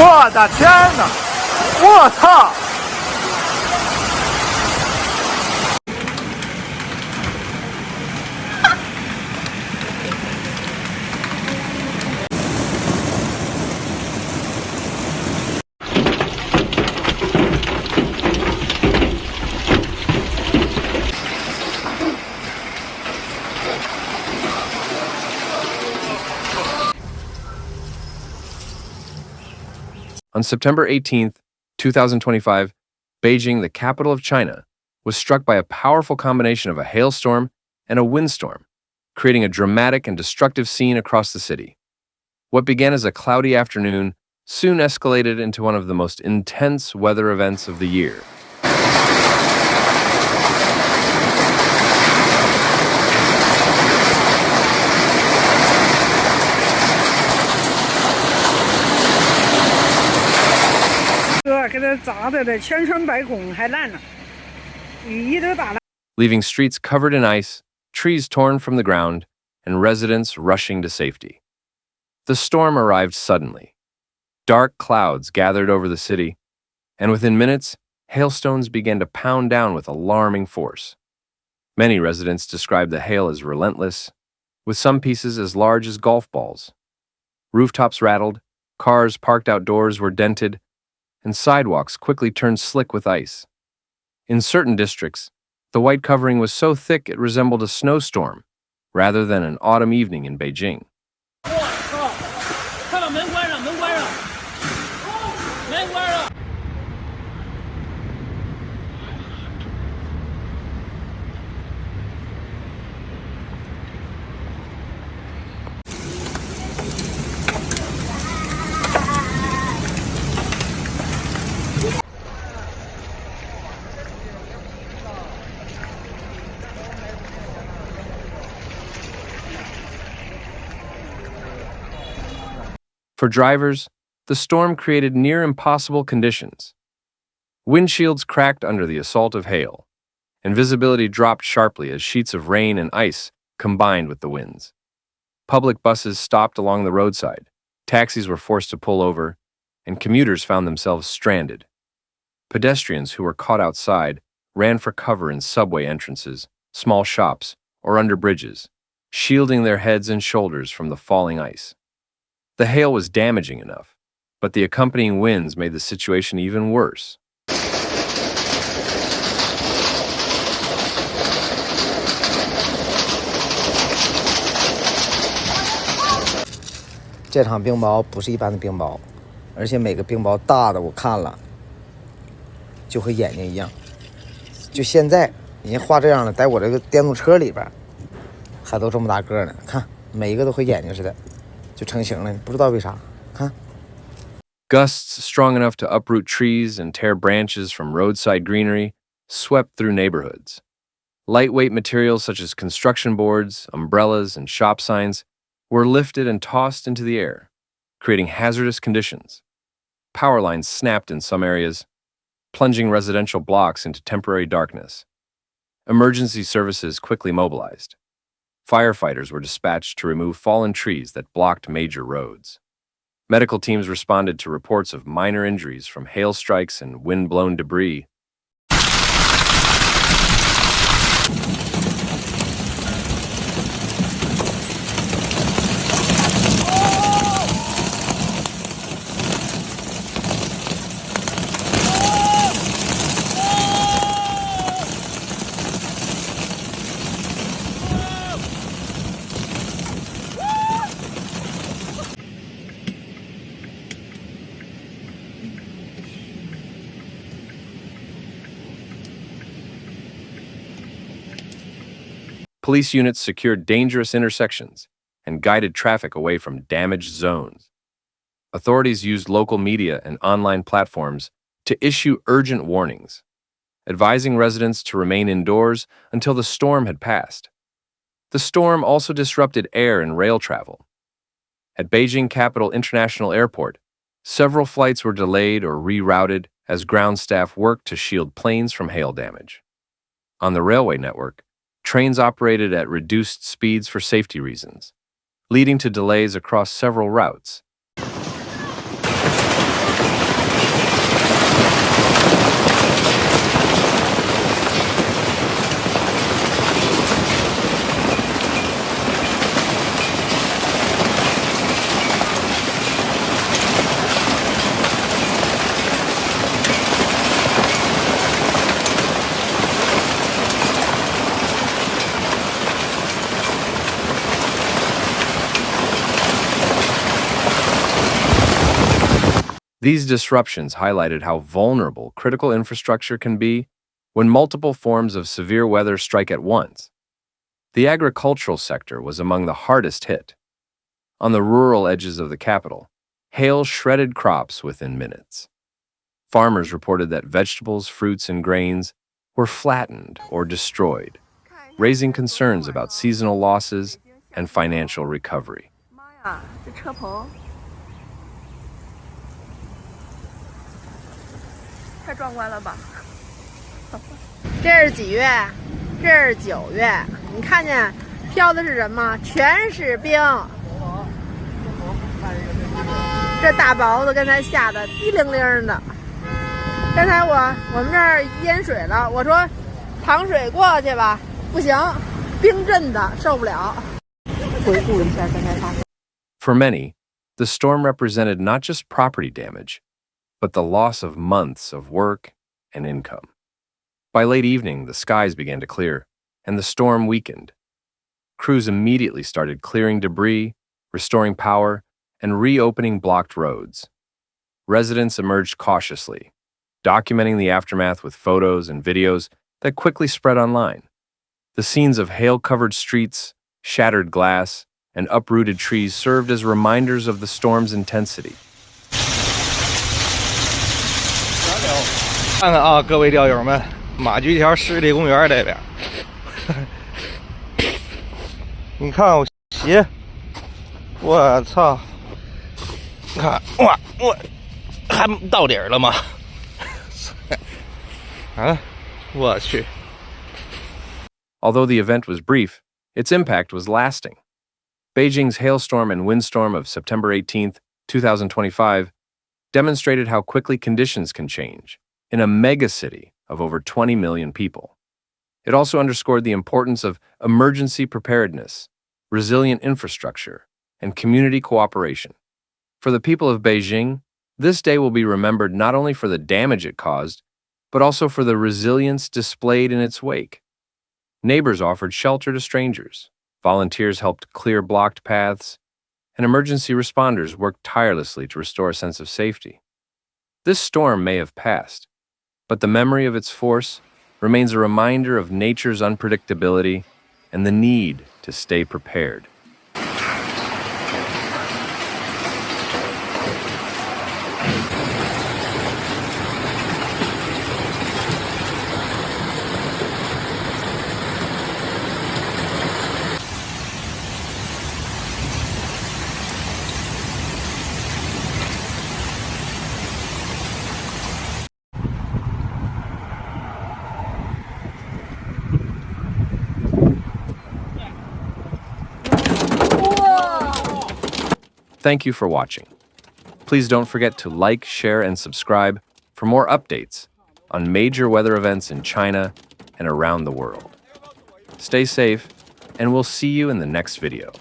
我的天哪！我操！On September 18th, 2025, Beijing, the capital of China, was struck by a powerful combination of a hailstorm and a windstorm, creating a dramatic and destructive scene across the city. What began as a cloudy afternoon soon escalated into one of the most intense weather events of the year. 给它砸的千疮百孔，还烂了，雨衣都打烂。 Leaving streets covered in ice, trees torn from the ground, and residents rushing to safety. The storm arrived suddenly. Dark clouds gathered over the city, and within minutes, hailstones began to pound down with alarming force. Many residents described the hail as relentless, with some pieces as large as golf balls. Rooftops rattled, cars parked outdoors were dented, and sidewalks quickly turned slick with ice. In certain districts, the white covering was so thick it resembled a snowstorm, rather than an autumn evening in Beijing. 快把门关上，门关上，门关上。 For drivers, the storm created near impossible conditions. Windshields cracked under the assault of hail, and visibility dropped sharply as sheets of rain and ice combined with the winds. Public buses stopped along the roadside, taxis were forced to pull over, and commuters found themselves stranded. Pedestrians who were caught outside ran for cover in subway entrances, small shops, or under bridges, shielding their heads and shoulders from the falling ice. The hail was damaging enough, but the accompanying winds made the situation even worse. 这场冰雹不是一般的冰雹，而且每个冰雹大的我看了就和眼睛一样。就现在已经画这样了，在我这个电动车里边还都这么大个呢，看每一个都和眼睛似的。 就成型了，不知道为啥。看 Gusts strong enough to uproot trees and tear branches from roadside greenery swept through neighborhoods. Lightweight materials such as construction boards, umbrellas, and shop signs were lifted and tossed into the air, creating hazardous conditions. Power lines snapped in some areas, plunging residential blocks into temporary darkness. Emergency services quickly mobilized. Firefighters were dispatched to remove fallen trees that blocked major roads. Medical teams responded to reports of minor injuries from hail strikes and wind-blown debris. Police units secured dangerous intersections and guided traffic away from damaged zones. Authorities used local media and online platforms to issue urgent warnings, advising residents to remain indoors until the storm had passed. The storm also disrupted air and rail travel. At Beijing Capital International Airport, several flights were delayed or rerouted as ground staff worked to shield planes from hail damage. On the railway network, trains operated at reduced speeds for safety reasons, leading to delays across several routes. These disruptions highlighted how vulnerable critical infrastructure can be when multiple forms of severe weather strike at once. The agricultural sector was among the hardest hit. On the rural edges of the capital, hail shredded crops within minutes. Farmers reported that vegetables, fruits, and grains were flattened or destroyed, raising concerns about seasonal losses and financial recovery. 这车棚太壮观了吧！这是几月？这是9月。你看见飘的是什么？全是冰。这大雹子刚才下的滴铃铃的。刚才我们这儿淹水了，我说淌水过去吧，不行，冰镇的受不了。回顾一下刚才发生。For many, the storm represented not just property damage, but the loss of months of work and income. By late evening, the skies began to clear, and the storm weakened. Crews immediately started clearing debris, restoring power, and reopening blocked roads. Residents emerged cautiously, documenting the aftermath with photos and videos that quickly spread online. The scenes of hail-covered streets, shattered glass, and uprooted trees served as reminders of the storm's intensity. 看看啊，各位钓友们，马驹桥湿地公园这边，你看我鞋，我操！看哇，我还到底儿了吗？啊，我去！ Although the event was brief, its impact was lasting. Beijing's hailstorm and windstorm of September 18, 2025, demonstrated how quickly conditions can change in a megacity of over 20 million people. It also underscored the importance of emergency preparedness, resilient infrastructure, and community cooperation. For the people of Beijing, this day will be remembered not only for the damage it caused, but also for the resilience displayed in its wake. Neighbors offered shelter to strangers, volunteers helped clear blocked paths, and emergency responders worked tirelessly to restore a sense of safety. This storm may have passed, but the memory of its force remains a reminder of nature's unpredictability and the need to stay prepared. Thank you for watching. Please don't forget to like, share, and subscribe for more updates on major weather events in China and around the world. Stay safe, and we'll see you in the next video.